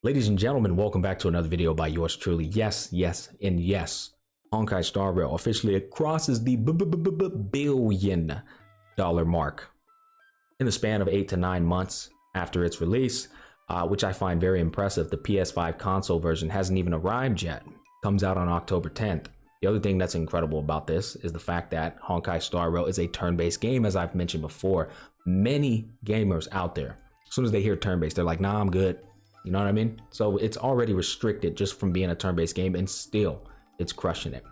Ladies and gentlemen, welcome back to another video by yours truly. Yes, and yes. Honkai Star Rail officially crosses the billion dollar mark in the span of 8 to 9 months after its release, which I find very impressive. The PS5 console version hasn't even arrived yet. Comes out on October 10th. The other thing that's incredible about this is the fact that Honkai Star Rail is a turn-based game, as I've mentioned before. Many gamers out there, as soon as they hear turn-based, they're like, nah, I'm good. You know what I mean? So it's already restricted just from being a turn-based game, and still it's crushing it.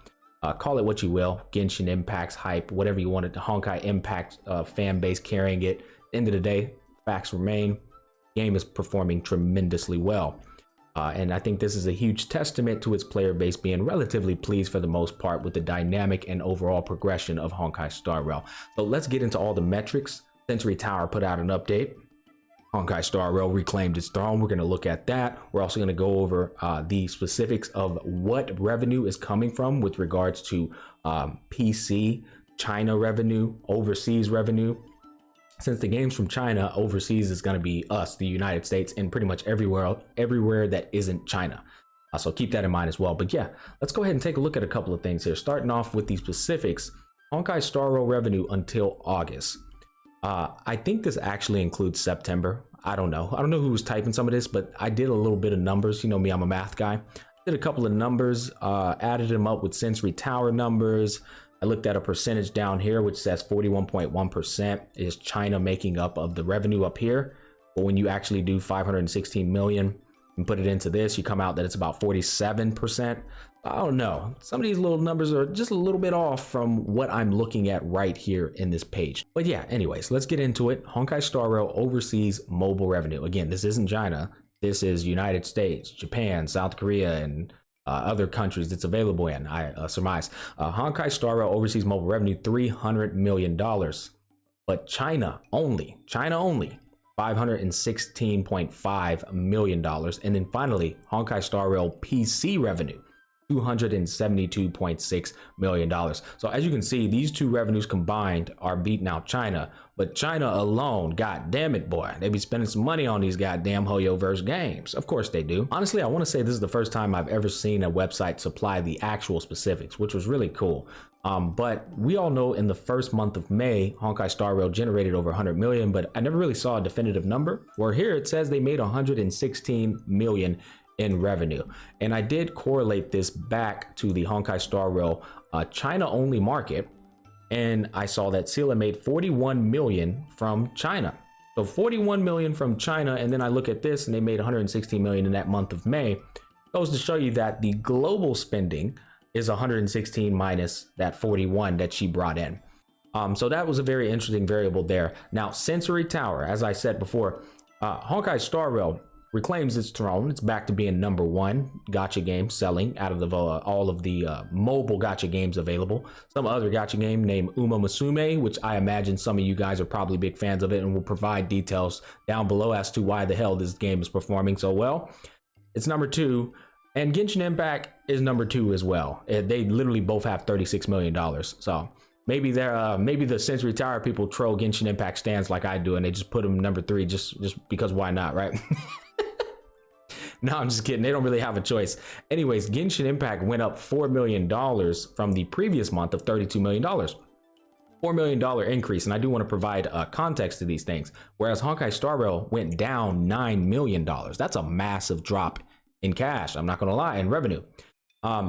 Call it what you will, Genshin Impact's hype, whatever you want it, the Honkai Impact fan base carrying it. End of the day, facts remain, game is performing tremendously well. And I think this is a huge testament to its player base being relatively pleased for the most part with the dynamic and overall progression of Honkai Star Rail. So let's get into all the metrics. Century Tower put out an update. Honkai Star Rail reclaimed its throne. We're going to look at that. We're also going to go over the specifics of what revenue is coming from with regards to PC, China revenue, overseas revenue. Since the game's from China, overseas is going to be us, the United States, and pretty much everywhere that isn't China. So keep that in mind as well. But yeah, let's go ahead and take a look at a couple of things here. Starting off with the specifics, Honkai Star Rail revenue until August. I think this actually includes September. I don't know who was typing some of this, but I did a little bit of numbers. You know me, I'm a math guy. Did a couple of numbers, added them up with Century Tower numbers. I looked at a percentage down here, which says 41.1% is China making up of the revenue up here. But when you actually do 516 million and put it into this, you come out that it's about 47%. I don't know. Some of these little numbers are just a little bit off from what I'm looking at right here in this page. But yeah, anyways, let's get into it. Honkai Star Rail overseas mobile revenue. Again, this isn't China. This is United States, Japan, South Korea, and other countries it's available in, I surmise. Honkai Star Rail overseas mobile revenue, $300 million. But China only, $516.5 million. And then finally, Honkai Star Rail PC revenue, $272.6 million. So as you can see, these two revenues combined are beating out China, but China alone, god damn it, boy, they be spending some money on these goddamn Hoyoverse games. Of course they do. Honestly, I want to say this is the first time I've ever seen a website supply the actual specifics, which was really cool. But we all know in the first month of May, Honkai Star Rail generated over 100 million, but I never really saw a definitive number. Where here it says they made 116 million in revenue. And I did correlate this back to the Honkai Star Rail China only market, and I saw that Sela made 41 million from China. So 41 million from China, and then I look at this and they made 116 million in that month of May. Goes to show you that the global spending is 116 minus that 41 that she brought in. So that was a very interesting variable there. Now, Century Tower, as I said before, Honkai Star Rail reclaims its throne. It's back to being #1 gacha game selling out of the all of the mobile gacha games available. Some other gacha game named Uma Musume, which I imagine some of you guys are probably big fans of it, and will provide details down below as to why the hell this game is performing so well. It's #2, and Genshin Impact is #2 as well. They literally both have $36 million. So maybe they're maybe the Century Tower people troll Genshin Impact stands like I do, and they just put them #3 just because why not, right? No, I'm just kidding. They don't really have a choice. Anyways, Genshin Impact went up $4 million from the previous month of $32 million. $4 million increase, and I do want to provide context to these things. Whereas Honkai Star Rail went down $9 million. That's a massive drop in cash, I'm not going to lie, in revenue.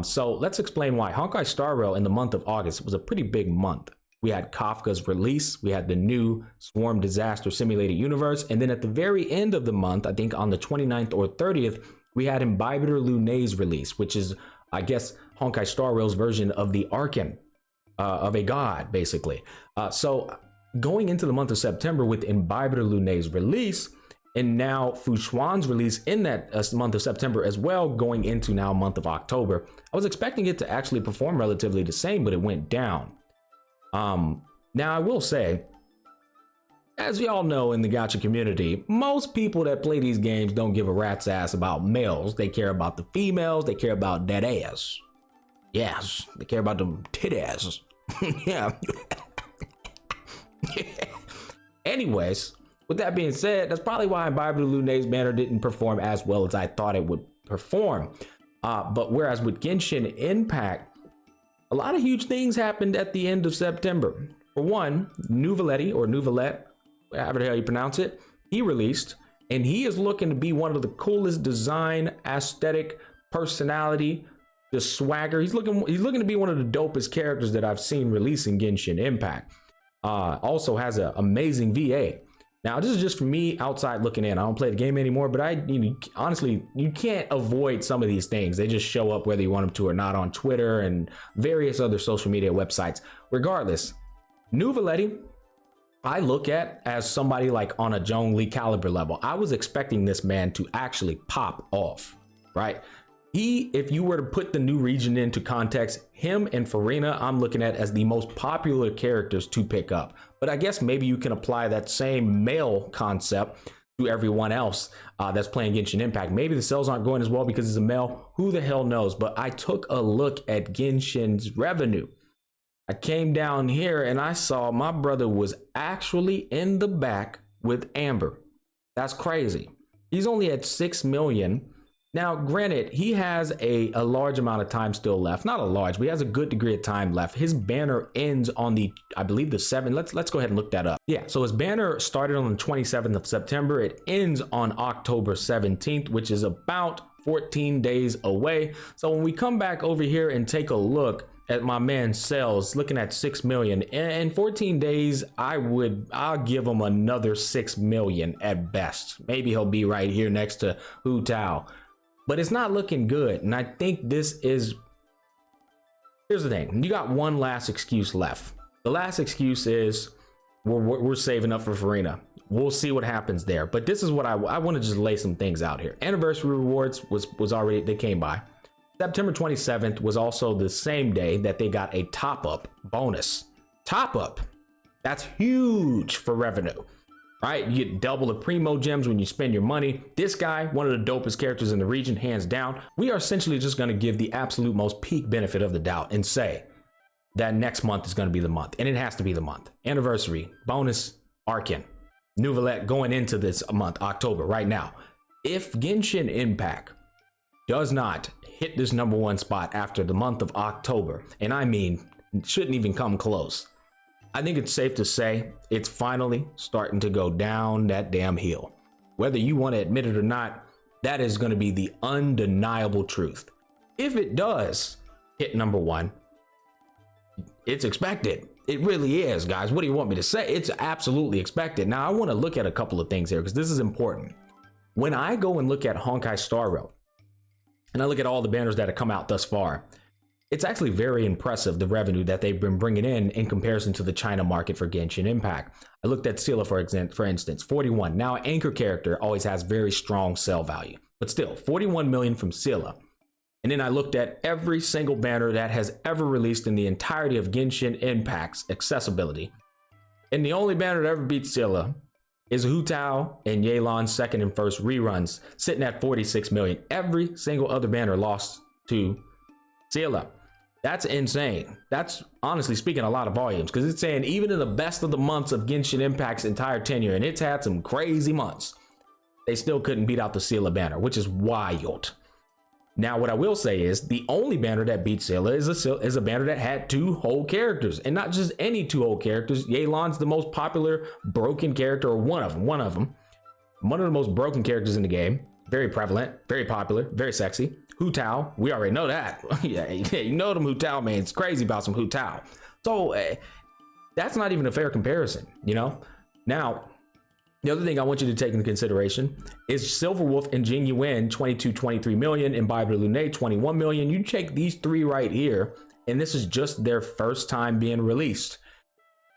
So let's explain why. Honkai Star Rail in the month of August was a pretty big month. We had Kafka's release, we had the new Swarm Disaster Simulated Universe, and then at the very end of the month, I think on the 29th or 30th, we had Imbibitor Lunay's release, which is, I guess, Honkai Star Rail's version of the Archon of a god, basically. So going into the month of September with Imbibitor Lunay's release, and now Fushuan's release in that month of September as well, going into now month of October, I was expecting it to actually perform relatively the same, but it went down. Now I will say, as we all know in the gacha community, most people that play these games don't give a rat's ass about males. They care about the females. They care about that ass. Yes, they care about them tit asses. Yeah. Anyways, With that being said, that's probably why Bible Lunai's banner didn't perform as well as I thought it would perform. But whereas with Genshin Impact, a lot of huge things happened at the end of September. For one, Nuvoleti, or Nuvolette, however the hell you pronounce it, he released, and he is looking to be one of the coolest design, aesthetic, personality, the swagger. He's looking to be one of the dopest characters that I've seen release in Genshin Impact. Also has an amazing VA. Now, this is just for me outside looking in. I don't play the game anymore, but honestly, you can't avoid some of these things. They just show up whether you want them to or not on Twitter and various other social media websites. Regardless, Nuvoleti, I look at as somebody like on a Zhongli caliber level. I was expecting this man to actually pop off, right? If you were to put the new region into context, him and Farina, I'm looking at as the most popular characters to pick up. But I guess maybe you can apply that same male concept to everyone else that's playing Genshin Impact. Maybe the sales aren't going as well because he's a male. Who the hell knows? But I took a look at Genshin's revenue. I came down here and I saw my brother was actually in the back with Amber. That's crazy. He's only at 6 million. Now, granted, he has a large amount of time still left. Not a large, but he has a good degree of time left. His banner ends on I believe the 7th. Let's go ahead and look that up. Yeah, so his banner started on the 27th of September. It ends on October 17th, which is about 14 days away. So when we come back over here and take a look at my man's sales, looking at 6 million in 14 days, I'll give him another 6 million at best. Maybe he'll be right here next to Hu Tao. But it's not looking good. And I think here's the thing. You got one last excuse left. The last excuse is we're saving up for Farina. We'll see what happens there. But this is what I want to just lay some things out here. Anniversary rewards was already, they came by. September 27th was also the same day that they got a top-up bonus. Top-up. That's huge for revenue. Right, you get double the primo gems when you spend your money. This guy, one of the dopest characters in the region, hands down. We are essentially just going to give the absolute most peak benefit of the doubt and say that next month is going to be the month, and it has to be the month. Anniversary, bonus, Arkin, Nuvolette going into this month, October, right now. If Genshin Impact does not hit this #1 spot after the month of October, and I mean, shouldn't even come close, I think it's safe to say it's finally starting to go down that damn hill. Whether you want to admit it or not, that is going to be the undeniable truth. If it does hit #1, it's expected. It really is, guys. What do you want me to say? It's absolutely expected. Now, I want to look at a couple of things here because this is important. When I go and look at Honkai Star Rail, and I look at all the banners that have come out thus far, it's actually very impressive, the revenue that they've been bringing in comparison to the China market for Genshin Impact. I looked at Scylla, for instance, 41. Now, an anchor character always has very strong sell value, but still, 41 million from Scylla. And then I looked at every single banner that has ever released in the entirety of Genshin Impact's accessibility. And the only banner that ever beats Scylla is Hu Tao and Yelan's second and first reruns, sitting at 46 million. Every single other banner lost to Scylla. That's insane. That's honestly speaking a lot of volumes, because it's saying even in the best of the months of Genshin Impact's entire tenure, and it's had some crazy months, they still couldn't beat out the Scylla banner, which is wild. Now, what I will say is the only banner that beat Scylla is a banner that had 2 whole characters, and not just any 2 whole characters. Yelan's the most popular broken character, or one of them. One of the most broken characters in the game. Very prevalent, very popular, very sexy. Hu Tao, we already know that. yeah, you know them Hu Tao, man. It's crazy about some Hu Tao. So that's not even a fair comparison, you know? Now, the other thing I want you to take into consideration is Silverwolf and Jing Yuan, 23 million, and Bible Lunai, 21 million. You take these 3 right here, and this is just their first time being released.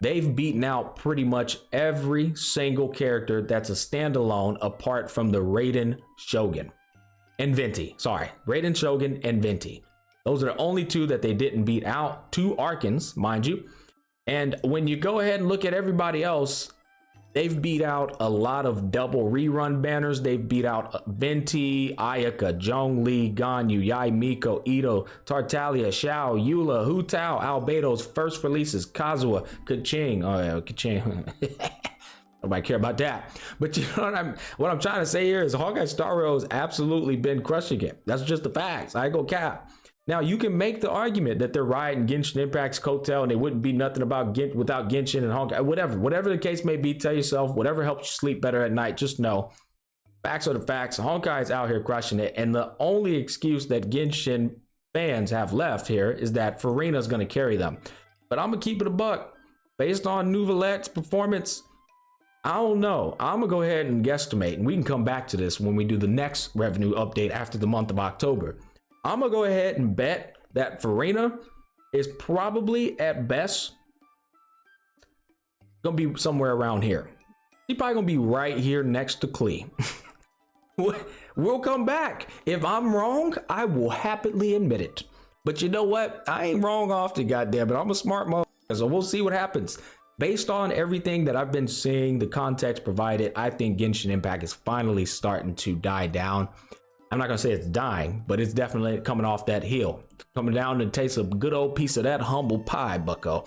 They've beaten out pretty much every single character that's a standalone apart from the Raiden Shogun and Venti. Sorry, Raiden Shogun and Venti. Those are the only 2 that they didn't beat out. 2 Arkans, mind you. And when you go ahead and look at everybody else, they've beat out a lot of double rerun banners. They've beat out Venti, Ayaka, Zhongli, Ganyu, Yai, Miko, Ito, Tartaglia, Xiao, Eula, Hu Tao, Albedo's first releases, Kazuha, Kaching. Oh yeah, Kaching. Nobody care about that. But you know what I'm trying to say here is Honkai Star Rail has absolutely been crushing it. That's just the facts. I go cap. Now you can make the argument that they're riding Genshin Impact's coattail and they wouldn't be nothing about without Genshin and Honkai, whatever the case may be. Tell yourself whatever helps you sleep better at night. Just know facts are the facts. Honkai is out here crushing it, and the only excuse that Genshin fans have left here is that Farina is going to carry them. But I'm gonna keep it a buck based on Nouvelette's performance. I don't know. I'm gonna go ahead and guesstimate, and we can come back to this when we do the next revenue update after the month of October. I'm gonna go ahead and bet that Farina is probably at best gonna be somewhere around here. He's probably gonna be right here next to Klee. We'll come back. If I'm wrong, I will happily admit it. But you know what? I ain't wrong often, goddamn it. I'm a smart motherfucker, so we'll see what happens. Based on everything that I've been seeing, the context provided, I think Genshin Impact is finally starting to die down. I'm not gonna say it's dying, but it's definitely coming off that hill, coming down to taste a good old piece of that humble pie, bucko.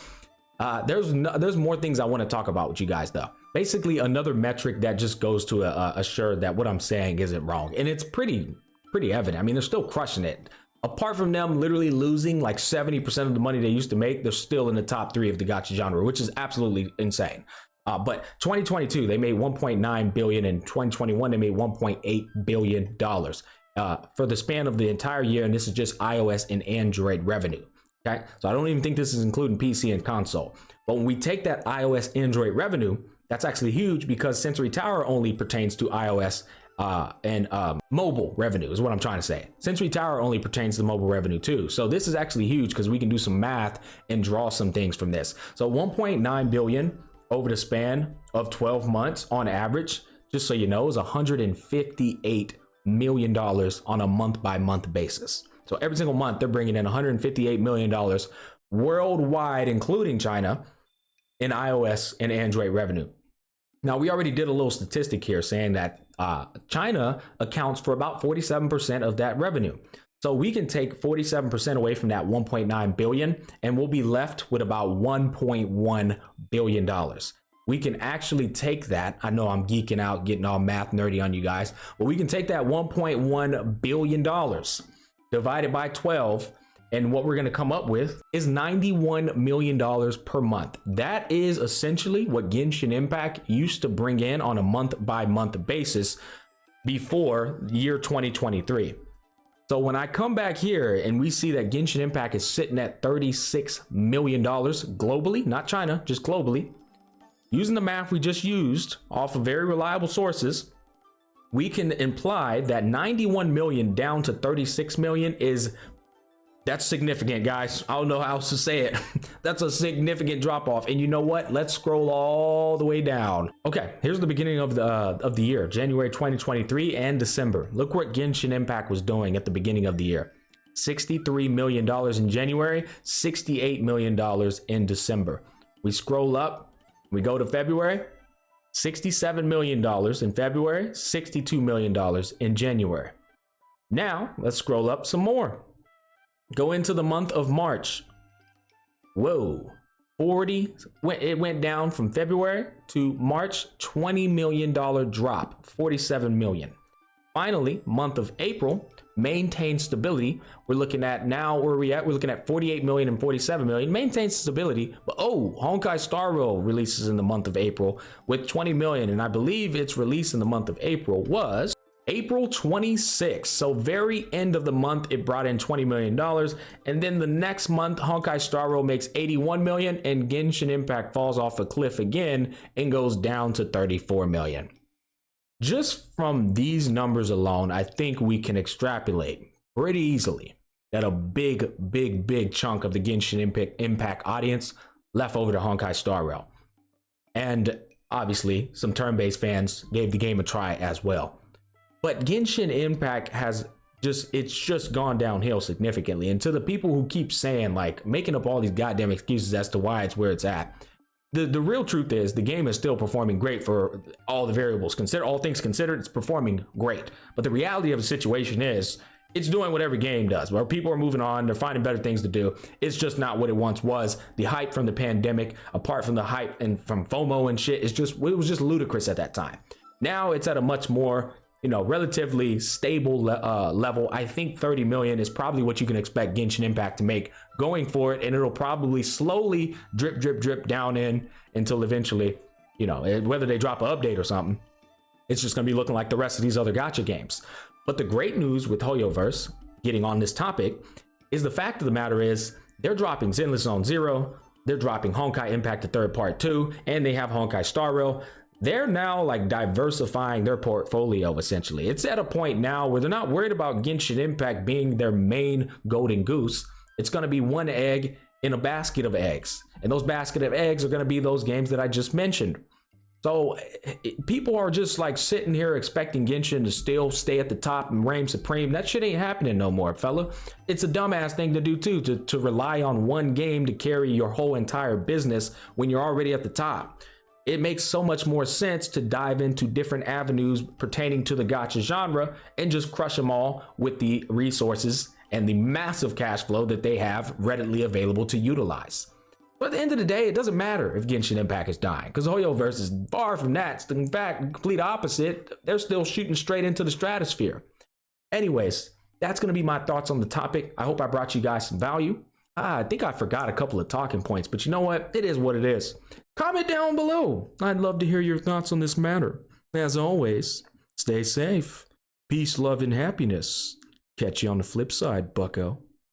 There's more things I want to talk about with you guys though. Basically, another metric that just goes to assure that what I'm saying isn't wrong, and it's pretty evident. I mean, they're still crushing it. Apart from them literally losing like 70% of the money they used to make, they're still in the top 3 of the gacha genre, which is absolutely insane. But 2022, they made 1.9 billion. In 2021, they made 1.8 billion dollars for the span of the entire year. And this is just iOS and Android revenue. Okay, so I don't even think this is including PC and console. But when we take that iOS Android revenue, that's actually huge because Sensori Tower only pertains to iOS and mobile revenue is what I'm trying to say. Sensori Tower only pertains to mobile revenue too. So this is actually huge because we can do some math and draw some things from this. So 1.9 billion over the span of 12 months on average, just so you know, is $158 million on a month by month basis. So every single month they're bringing in $158 million worldwide, including China, in iOS and Android revenue. Now, we already did a little statistic here saying that China accounts for about 47% of that revenue. So we can take 47% away from that 1.9 billion and we'll be left with about $1.1 billion. We can actually take that. I know I'm geeking out, getting all math nerdy on you guys, but we can take that $1.1 billion divided by 12. And what we're going to come up with is $91 million per month. That is essentially what Genshin Impact used to bring in on a month by month basis before year 2023. So when I come back here and we see that Genshin Impact is sitting at $36 million globally, not China, just globally, using the math we just used off of very reliable sources, we can imply that 91 million down to 36 million that's significant, guys. I don't know how else to say it. That's a significant drop off. And you know what? Let's scroll all the way down. Okay, here's the beginning of the year, January 2023 and December. Look what Genshin Impact was doing at the beginning of the year. $63 million in January, $68 million in December. We scroll up, we go to February, $67 million in February, $62 million in January. Now, let's scroll up some more. Go into the month of March. Whoa, it went down from February to March, $20 million drop, 47 million. Finally, month of April, maintained stability. We're looking at now where we at. We're looking at 48 million and 47 million, maintains stability. But Honkai Star Rail releases in the month of April with 20 million. And I believe its release in the month of April was April 26th. So very end of the month, it brought in $20 million. And then the next month, Honkai Star Rail makes 81 million and Genshin Impact falls off a cliff again and goes down to 34 million. Just from these numbers alone, I think we can extrapolate pretty easily that a big chunk of the Genshin Impact audience left over to Honkai Star Rail. And obviously some turn-based fans gave the game a try as well. But Genshin Impact it's just gone downhill significantly. And to the people who keep saying, like, making up all these goddamn excuses as to why it's where it's at, the real truth is the game is still performing great for all the variables. All things considered, it's performing great. But the reality of the situation is It's doing what every game does, where people are moving on, they're finding better things to do. It's just not what it once was. The hype from the pandemic, apart from the hype and from FOMO and shit, it was just ludicrous at that time. Now it's at a much more, relatively stable level. I think 30 million is probably what you can expect Genshin Impact to make going forward, and it'll probably slowly drip down until eventually, whether they drop an update or something, it's just gonna be looking like the rest of these other gacha games. But the great news with Hoyoverse, getting on this topic, is the fact of the matter is they're dropping Zenless Zone Zero, they're dropping Honkai Impact the Third Part 2, and they have Honkai Star Rail. They're now like diversifying their portfolio essentially. It's at a point now where they're not worried about Genshin Impact being their main golden goose. It's going to be one egg in a basket of eggs. And those basket of eggs are going to be those games that I just mentioned. So people are just like sitting here expecting Genshin to still stay at the top and reign supreme. That shit ain't happening no more, fella. It's a dumbass thing to do too, to rely on one game to carry your whole entire business when you're already at the top. It makes so much more sense to dive into different avenues pertaining to the gacha genre and just crush them all with the resources and the massive cash flow that they have readily available to utilize. But at the end of the day, it doesn't matter if Genshin Impact is dying, because Hoyoverse is far from that. In fact, the complete opposite. They're still shooting straight into the stratosphere. Anyways, that's going to be my thoughts on the topic. I hope I brought you guys some value. I think I forgot a couple of talking points, but you know what? It is what it is. Comment down below. I'd love to hear your thoughts on this matter. As always, stay safe. Peace, love, and happiness. Catch you on the flip side, bucko.